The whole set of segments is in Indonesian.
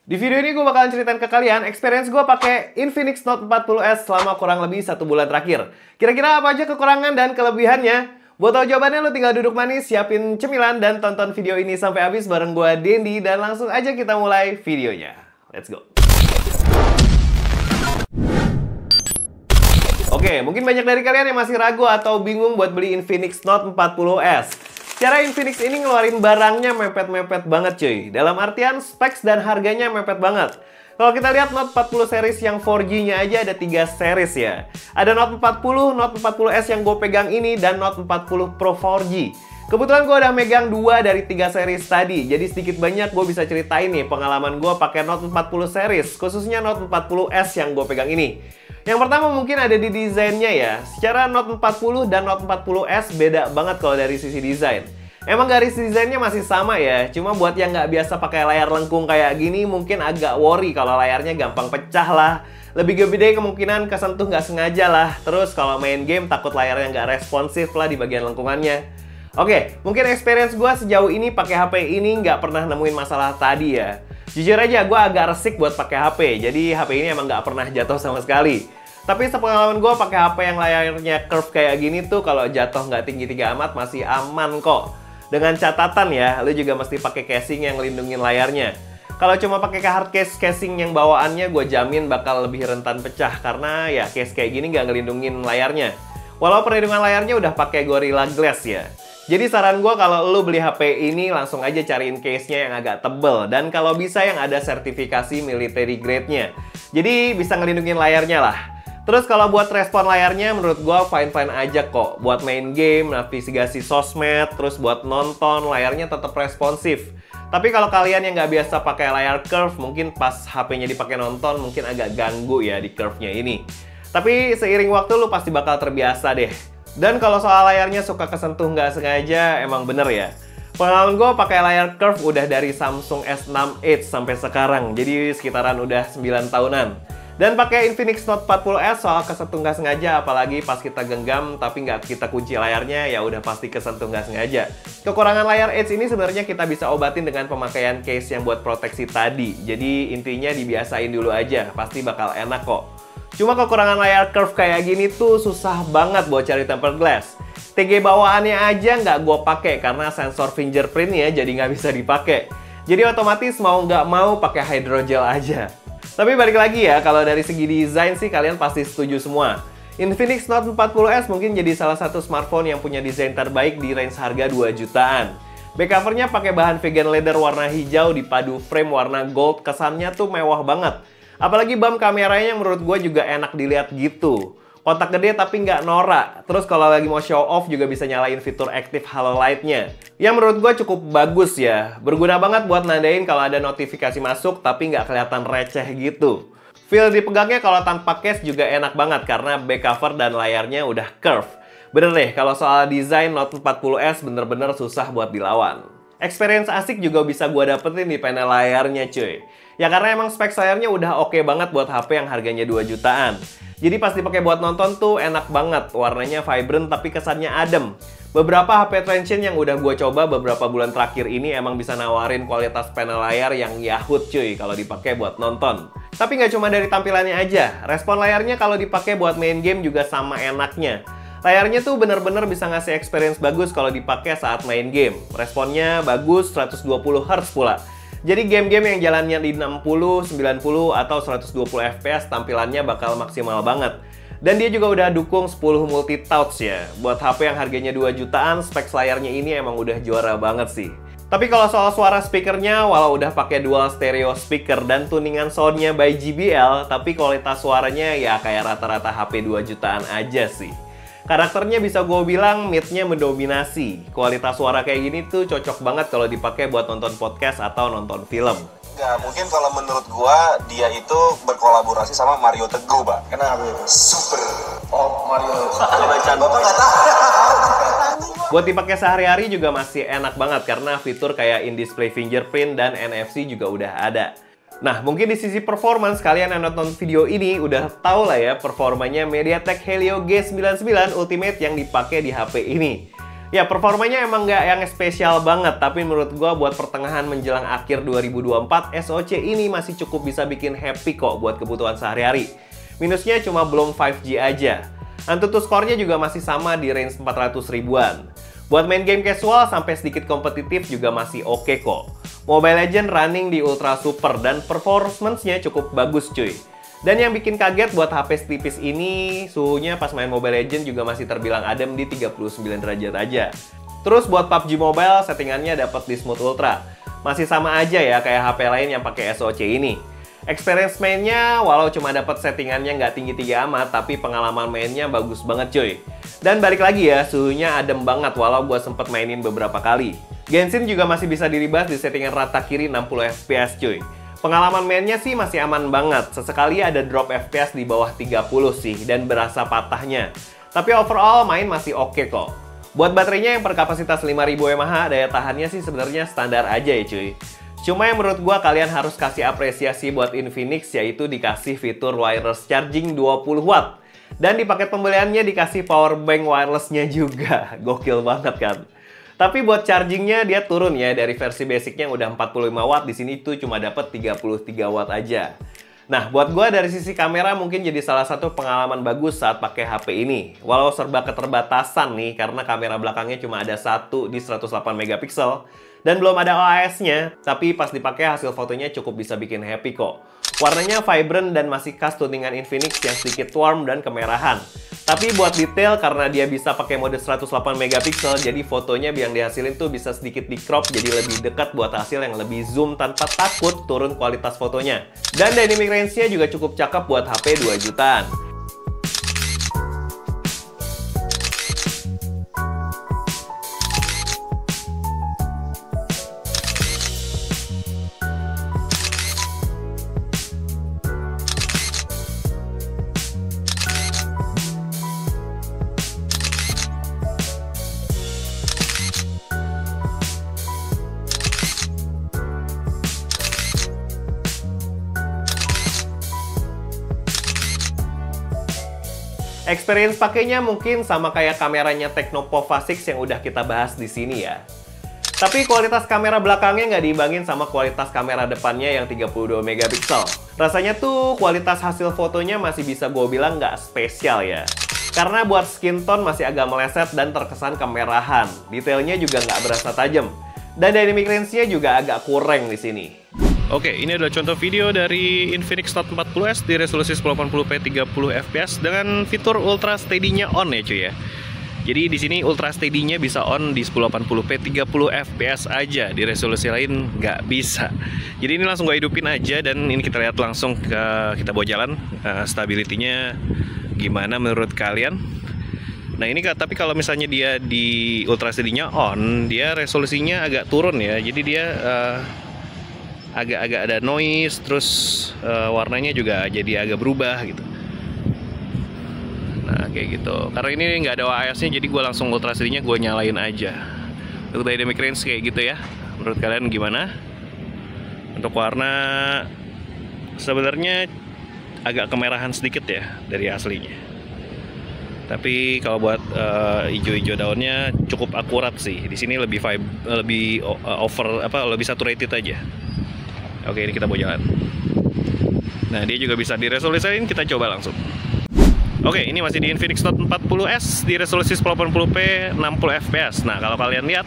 Di video ini gue bakalan ceritain ke kalian experience gue pakai Infinix Note 40s selama kurang lebih 1 bulan terakhir. Kira-kira apa aja kekurangan dan kelebihannya? Buat tahu jawabannya lo tinggal duduk manis, siapin cemilan, dan tonton video ini sampai habis bareng gue Dendi. Dan langsung aja kita mulai videonya. Let's go! Oke, mungkin banyak dari kalian yang masih ragu atau bingung buat beli Infinix Note 40s. Cara Infinix ini ngeluarin barangnya mepet-mepet banget cuy. Dalam artian specs dan harganya mepet banget. Kalau kita lihat Note 40 series yang 4G-nya aja ada 3 series ya. Ada Note 40, Note 40s yang gue pegang ini, dan Note 40 Pro 4G. Kebetulan gue udah megang 2 dari 3 series tadi. Jadi sedikit banyak gue bisa ceritain nih pengalaman gue pakai Note 40 series. Khususnya Note 40s yang gue pegang ini. Yang pertama mungkin ada di desainnya ya. Secara Note 40 dan Note 40s beda banget kalau dari sisi desain. Emang garis desainnya masih sama ya, cuma buat yang nggak biasa pakai layar lengkung kayak gini mungkin agak worry kalau layarnya gampang pecah lah. Lebih gede kemungkinan kesentuh nggak sengaja lah. Terus kalau main game takut layarnya nggak responsif lah di bagian lengkungannya. Oke, mungkin experience gue sejauh ini pakai HP ini nggak pernah nemuin masalah tadi ya. Jujur aja gue agak resik buat pakai HP, jadi HP ini emang nggak pernah jatuh sama sekali. Tapi sepengalaman gue pakai HP yang layarnya curve kayak gini tuh kalau jatuh nggak tinggi-tinggi amat masih aman kok. Dengan catatan ya, lu juga mesti pakai casing yang ngelindungin layarnya. Kalau cuma pakai hard case casing yang bawaannya, gue jamin bakal lebih rentan pecah karena ya case kayak gini nggak ngelindungin layarnya. Walau perlindungan layarnya udah pakai Gorilla Glass ya. Jadi saran gue kalau lu beli HP ini langsung aja cariin case-nya yang agak tebel dan kalau bisa yang ada sertifikasi military grade-nya. Jadi bisa ngelindungin layarnya lah. Terus kalau buat respon layarnya menurut gue fine-fine aja kok. Buat main game, navigasi sosmed, terus buat nonton, layarnya tetap responsif. Tapi kalau kalian yang nggak biasa pakai layar curve, mungkin pas HP-nya dipakai nonton mungkin agak ganggu ya di curve-nya ini. Tapi seiring waktu lu pasti bakal terbiasa deh. Dan kalau soal layarnya suka kesentuh nggak sengaja, emang bener ya. Pengalaman gue pakai layar curve udah dari Samsung S6 Edge sampai sekarang. Jadi sekitaran udah 9 tahunan. Dan pakai Infinix Note 40s soal kesentuh nggak sengaja, apalagi pas kita genggam tapi nggak kita kunci layarnya, ya udah pasti kesentuh nggak sengaja. Kekurangan layar Edge ini sebenarnya kita bisa obatin dengan pemakaian case yang buat proteksi tadi. Jadi intinya dibiasain dulu aja, pasti bakal enak kok. Cuma kekurangan layar curve kayak gini tuh susah banget buat cari tempered glass. TG bawaannya aja nggak gue pakai karena sensor fingerprintnya jadi nggak bisa dipakai. Jadi otomatis mau nggak mau pakai hydrogel aja. Tapi balik lagi ya, kalau dari segi desain sih kalian pasti setuju semua. Infinix Note 40s mungkin jadi salah satu smartphone yang punya desain terbaik di range harga 2 jutaan. Back covernya pakai bahan vegan leather warna hijau dipadu frame warna gold, kesannya tuh mewah banget. Apalagi bump kameranya menurut gue juga enak dilihat gitu. Kotak gede tapi nggak norak. Terus kalau lagi mau show off juga bisa nyalain fitur active halo light-nya. Yang menurut gue cukup bagus ya. Berguna banget buat nandain kalau ada notifikasi masuk tapi nggak kelihatan receh gitu. Feel dipegangnya kalau tanpa case juga enak banget karena back cover dan layarnya udah curve. Bener deh, kalau soal desain Note 40s bener-bener susah buat dilawan. Experience asik juga bisa gue dapetin di panel layarnya cuy. Ya karena emang spek layarnya udah oke banget buat HP yang harganya 2 jutaan. Jadi pas dipakai buat nonton tuh enak banget, warnanya vibrant tapi kesannya adem. Beberapa HP Transsion yang udah gue coba beberapa bulan terakhir ini emang bisa nawarin kualitas panel layar yang yahut cuy kalau dipakai buat nonton. Tapi nggak cuma dari tampilannya aja, respon layarnya kalau dipakai buat main game juga sama enaknya. Layarnya tuh bener-bener bisa ngasih experience bagus kalau dipakai saat main game. Responnya bagus 120 Hz pula. Jadi game-game yang jalannya di 60, 90, atau 120 fps tampilannya bakal maksimal banget. Dan dia juga udah dukung 10 multi-touch ya. Buat HP yang harganya 2 jutaan, spek layarnya ini emang udah juara banget sih. Tapi kalau soal suara speakernya, walau udah pakai dual stereo speaker dan tuningan soundnya by JBL, tapi kualitas suaranya ya kayak rata-rata HP 2 jutaan aja sih. Karakternya bisa gue bilang mid-nya mendominasi. Kualitas suara kayak gini tuh cocok banget kalau dipakai buat nonton podcast atau nonton film. Ya, mungkin kalau menurut gua dia itu berkolaborasi sama Mario Teguh, Pak. Kenapa itu? Super. Oh, Mario. Bapak nggak tahu. Buat dipakai sehari-hari juga masih enak banget karena fitur kayak in-display fingerprint dan NFC juga udah ada. Nah, mungkin di sisi performance kalian yang nonton video ini udah tahu lah ya performanya MediaTek Helio G99 Ultimate yang dipakai di HP ini. Ya, performanya emang nggak yang spesial banget, tapi menurut gua buat pertengahan menjelang akhir 2024, SoC ini masih cukup bisa bikin happy kok buat kebutuhan sehari-hari. Minusnya cuma belum 5G aja. AnTuTu skornya juga masih sama di range 400 ribuan. Buat main game casual sampai sedikit kompetitif juga masih oke kok. Mobile Legends running di Ultra Super dan performance-nya cukup bagus cuy. Dan yang bikin kaget buat HP setipis ini, suhunya pas main Mobile Legends juga masih terbilang adem di 39 derajat aja. Terus buat PUBG Mobile, settingannya dapat di Smooth Ultra. Masih sama aja ya kayak HP lain yang pakai SoC ini. Experience mainnya, walau cuma dapat settingannya nggak tinggi-tinggi amat, tapi pengalaman mainnya bagus banget cuy. Dan balik lagi ya, suhunya adem banget walau gua sempet mainin beberapa kali. Genshin juga masih bisa diribas di settingan rata kiri 60 fps cuy. Pengalaman mainnya sih masih aman banget, sesekali ada drop FPS di bawah 30 sih, dan berasa patahnya. Tapi overall main masih oke kok. Buat baterainya yang per kapasitas 5000 mAh, daya tahannya sih sebenarnya standar aja ya cuy. Cuma yang menurut gua kalian harus kasih apresiasi buat Infinix, yaitu dikasih fitur wireless charging 20 watt. Dan di paket pembeliannya dikasih power bank wirelessnya juga, gokil banget kan. Tapi buat chargingnya dia turun ya, dari versi basicnya yang udah 45 watt, di sini tuh cuma dapat 33 watt aja. Nah, buat gua dari sisi kamera mungkin jadi salah satu pengalaman bagus saat pakai HP ini. Walau serba keterbatasan nih, karena kamera belakangnya cuma ada satu di 108 megapiksel dan belum ada OIS-nya, tapi pas dipakai hasil fotonya cukup bisa bikin happy kok. Warnanya vibrant dan masih khas tuningan Infinix yang sedikit warm dan kemerahan. Tapi buat detail, karena dia bisa pakai mode 108 megapiksel, jadi fotonya yang dihasilin tuh bisa sedikit di crop jadi lebih dekat buat hasil yang lebih zoom tanpa takut turun kualitas fotonya. Dan dynamic range-nya juga cukup cakep buat HP 2 jutaan. Experience pakainya mungkin sama kayak kameranya Tecno Pova 6 yang udah kita bahas di sini ya. Tapi kualitas kamera belakangnya nggak diimbangin sama kualitas kamera depannya yang 32 megapiksel. Rasanya tuh kualitas hasil fotonya masih bisa gue bilang nggak spesial ya. Karena buat skin tone masih agak meleset dan terkesan kemerahan. Detailnya juga nggak berasa tajam. Dan dynamic range-nya juga agak kurang di sini. Oke, ini adalah contoh video dari Infinix Note 40S di resolusi 1080p 30 fps dengan fitur Ultra Steady-nya on ya cuy ya. Jadi di sini Ultra Steady-nya bisa on di 1080p 30 fps aja, di resolusi lain nggak bisa. Jadi ini langsung gue hidupin aja dan ini kita lihat langsung kita bawa jalan stability-nya gimana menurut kalian. Nah ini tapi kalau misalnya dia di Ultra Steady-nya on, dia resolusinya agak turun ya. Jadi dia agak ada noise, terus warnanya juga jadi agak berubah gitu. Nah kayak gitu. Karena ini nggak ada OIS-nya, jadi gue langsung Ultra Steady-nya gue nyalain aja. Untuk dynamic range kayak gitu ya. Menurut kalian gimana? Untuk warna sebenarnya agak kemerahan sedikit ya dari aslinya. Tapi kalau buat hijau-hijau daunnya cukup akurat sih. Di sini lebih lebih saturated aja. Oke, ini kita mau jalan. Nah, dia juga bisa diresolusiin, kita coba langsung. Oke, ini masih di Infinix Note 40S di resolusi 1080p 60 fps. Nah, kalau kalian lihat,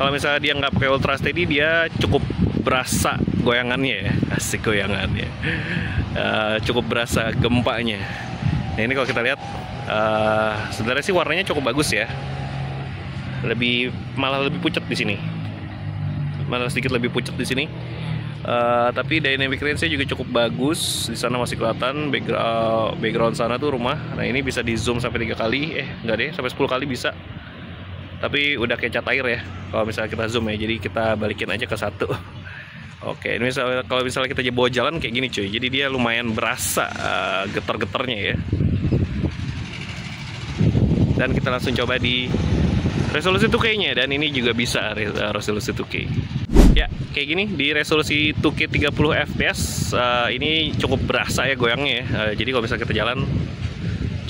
kalau misalnya dia nggak pakai Ultra Steady, dia cukup berasa goyangannya ya. Asik goyangannya. Cukup berasa gempanya. Nah, ini kalau kita lihat, sebenarnya sih warnanya cukup bagus ya. Malah lebih pucat di sini. Malah sedikit lebih pucat di sini. Tapi dynamic range-nya juga cukup bagus. Di sana masih kelihatan background sana tuh rumah. Nah ini bisa di zoom sampai 3 kali, enggak deh, sampai 10 kali bisa. Tapi udah kayak cat air ya kalau misalnya kita zoom ya. Jadi kita balikin aja ke 1. Oke, ini kalau misalnya kita bawa jalan kayak gini cuy. Jadi dia lumayan berasa getar-getarnya ya. Dan kita langsung coba di resolusi 2K-nya, dan ini juga bisa resolusi 2K. Ya, kayak gini di resolusi 2K 30 fps ini cukup berasa ya goyangnya ya. Jadi kalau misalnya kita jalan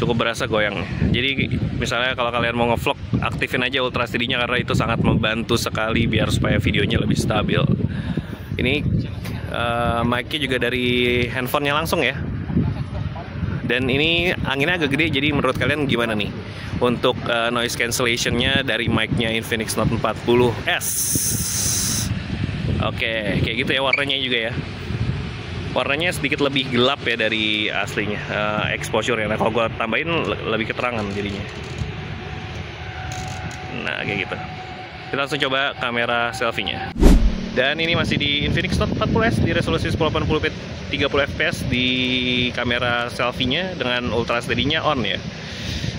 cukup berasa goyangnya. Jadi misalnya kalau kalian mau ngevlog, aktifin aja Ultra steady-nya karena itu sangat membantu sekali biar supaya videonya lebih stabil. Ini mic-nya juga dari handphonenya langsung ya. Dan ini anginnya agak gede, jadi menurut kalian gimana nih untuk noise cancellation-nya dari mic-nya Infinix Note 40S? Oke, kayak gitu ya warnanya juga ya. Warnanya sedikit lebih gelap ya dari aslinya, exposure-nya. Nah, kalau gue tambahin lebih keterangan jadinya. Nah, kayak gitu. Kita langsung coba kamera selfie-nya. Dan ini masih di Infinix Note 40S di resolusi 1080p 30 fps di kamera selfie-nya dengan ultra steady-nya on ya.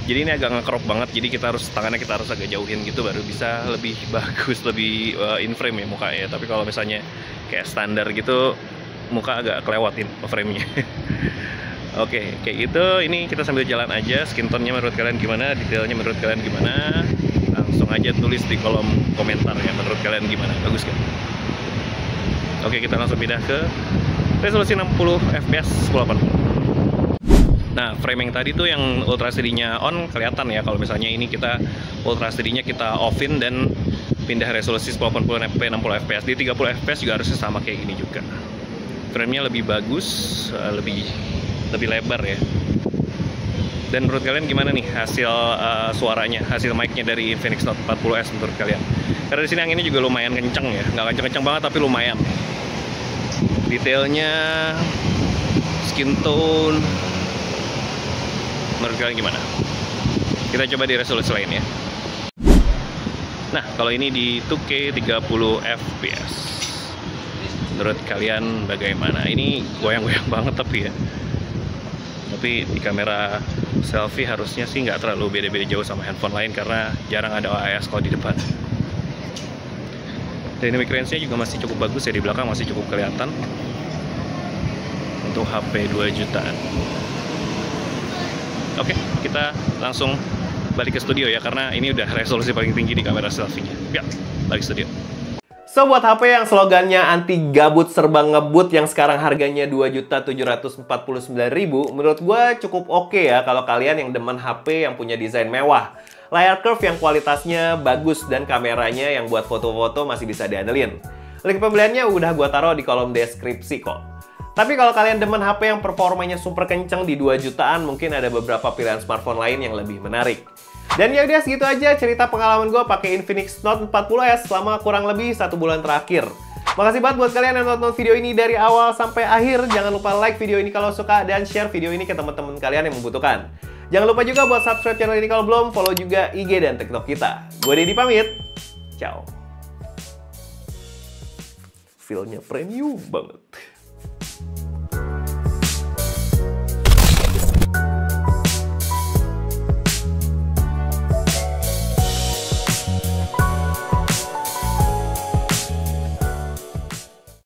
Jadi ini agak nge-crop banget, jadi tangannya kita harus agak jauhin gitu baru bisa lebih bagus, lebih in frame ya mukanya. Tapi kalau misalnya kayak standar gitu, muka agak kelewatin frame-nya. Oke, kayak gitu. Ini kita sambil jalan aja. Skin tone-nya menurut kalian gimana? Detailnya menurut kalian gimana? Langsung aja tulis di kolom komentar ya, menurut kalian gimana? Bagus kan? Oke, kita langsung pindah ke resolusi 60 fps 1080. Nah, frame yang tadi tuh yang ultra steady-nya on kelihatan ya. Kalau misalnya ini kita ultra steady-nya kita off-in dan pindah resolusi 1080p 60 fps. Di 30 fps juga harusnya sama kayak gini juga. Frame-nya lebih bagus, lebih lebar ya. Dan menurut kalian gimana nih hasil suaranya, hasil mic-nya dari Infinix Note 40S menurut kalian? Karena di sini anginnya juga lumayan kenceng ya, nggak kenceng-kenceng banget tapi lumayan. Detailnya, skin tone, menurut kalian gimana? Kita coba di resolusi lain ya. Nah, kalau ini di 2K 30 fps. Menurut kalian bagaimana? Ini goyang-goyang banget tapi ya. Tapi di kamera selfie harusnya sih nggak terlalu beda-beda jauh sama handphone lain karena jarang ada OIS kalau di depan. Dynamic range-nya juga masih cukup bagus ya, di belakang masih cukup kelihatan. Untuk HP 2 jutaan. Oke, kita langsung balik ke studio ya karena ini udah resolusi paling tinggi di kamera selfie-nya. Ya, balik studio. So, buat HP yang slogannya anti gabut serba ngebut yang sekarang harganya 2.749.000, menurut gue cukup oke ya kalau kalian yang demen HP yang punya desain mewah. Layar curve yang kualitasnya bagus dan kameranya yang buat foto-foto masih bisa diandelin. Link pembeliannya udah gue taruh di kolom deskripsi kok. Tapi kalau kalian demen HP yang performanya super kenceng di 2 jutaan, mungkin ada beberapa pilihan smartphone lain yang lebih menarik. Dan ya udah segitu aja cerita pengalaman gue pakai Infinix Note 40S selama kurang lebih 1 bulan terakhir. Makasih banget buat kalian yang nonton video ini dari awal sampai akhir. Jangan lupa like video ini kalau suka dan share video ini ke teman-teman kalian yang membutuhkan. Jangan lupa juga buat subscribe channel ini kalau belum, follow juga IG dan TikTok kita. Gue Deddy pamit. Ciao. Feel-nya premium banget.